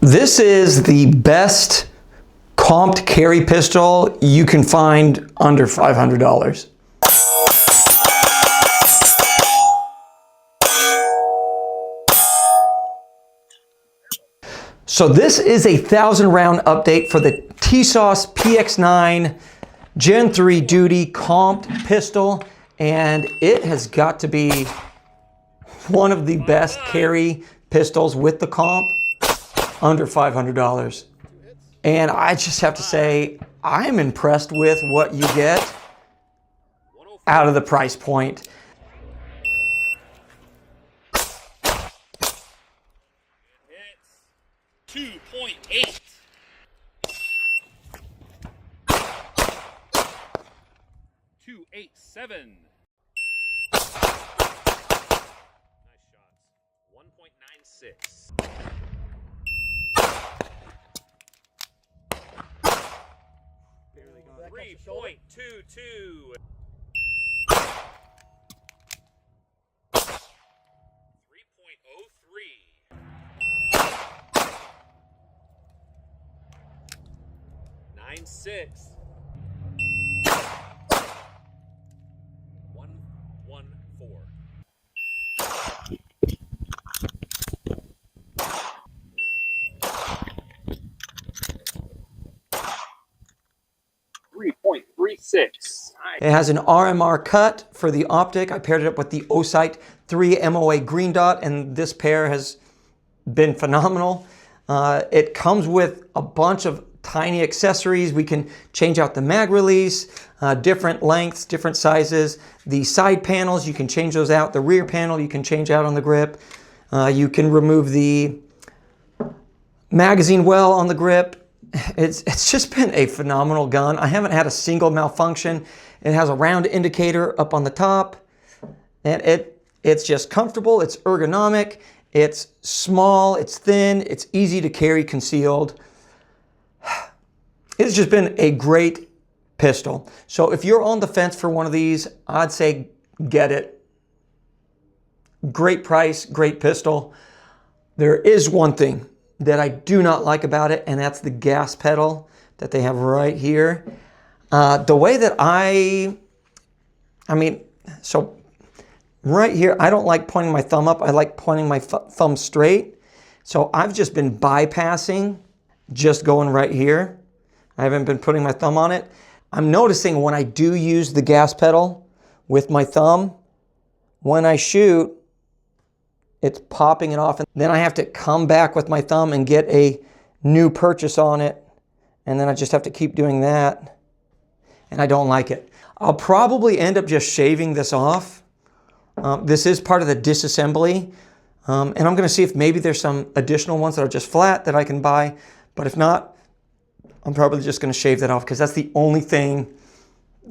This is the best comped carry pistol you can find under $500. So this is a 1,000 round update for the Tisas PX9 Gen 3 Duty comped pistol, and it has got to be one of the best carry pistols with the comp under $500. And I just have to say, I'm impressed with what you get out of the price point. It's 2.8. $2.87. Nice shots. 1.96. 3.22. 3.03. 9.6. 1.14. It has an RMR cut for the Optic. I paired it up with the Osight 3 MOA green dot, and this pair has been phenomenal. It comes with a bunch of tiny accessories. We can change out the mag release, different lengths, different sizes. The side panels, you can change those out. The rear panel, you can change out on the grip. You can remove the magazine well on the grip. It's just been a phenomenal gun. I haven't had a single malfunction. It has a round indicator up on the top, and it's just comfortable. It's ergonomic. It's small. It's thin. It's easy to carry concealed. It's just been a great pistol. So if you're on the fence for one of these, I'd say get it. Great price, great pistol. There is one thing that I do not like about it, and that's the gas pedal that they have right here. The way that so right here, I don't like pointing my thumb up. I like pointing my thumb straight. So I've just been bypassing, just going right here. I haven't been putting my thumb on it. I'm noticing when I do use the gas pedal with my thumb, when I shoot, it's popping it off, and then I have to come back with my thumb and get a new purchase on it, and then I just have to keep doing that, and I don't like it. I'll probably end up just shaving this off. This is part of the disassembly, and I'm going to see if maybe there's some additional ones that are just flat that I can buy, but if not, I'm probably just going to shave that off because that's the only thing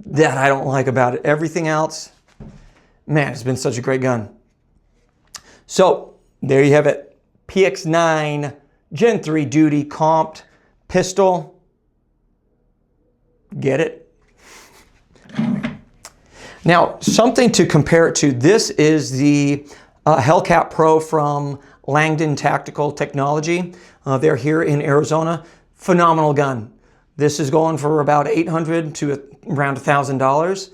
that I don't like about it. Everything else, man, it's been such a great gun. So there you have it. PX9 Gen 3 Duty comped pistol. Get it? Now, something to compare it to. This is the Hellcat Pro from Langdon Tactical Technology. They're here in Arizona. Phenomenal gun. This is going for about $800 to around $1,000.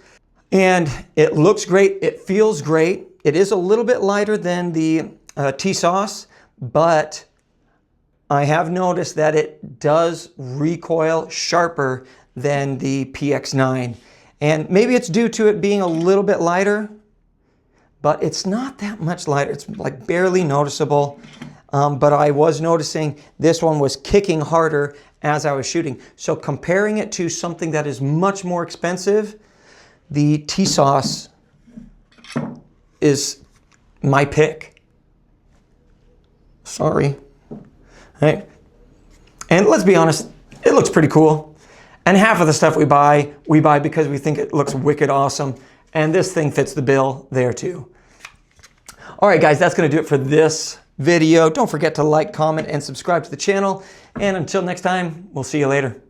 And it looks great. It feels great. It is a little bit lighter than the Tisas, but I have noticed that it does recoil sharper than the PX9. And maybe it's due to it being a little bit lighter, but it's not that much lighter. It's like barely noticeable. But I was noticing this one was kicking harder as I was shooting. So comparing it to something that is much more expensive, the Tisas is my pick. Sorry. Hey. And let's be honest, it looks pretty cool. And half of the stuff we buy because we think it looks wicked awesome. And this thing fits the bill there too. All right, guys, that's going to do it for this video. Don't forget to like, comment, and subscribe to the channel. And until next time, we'll see you later.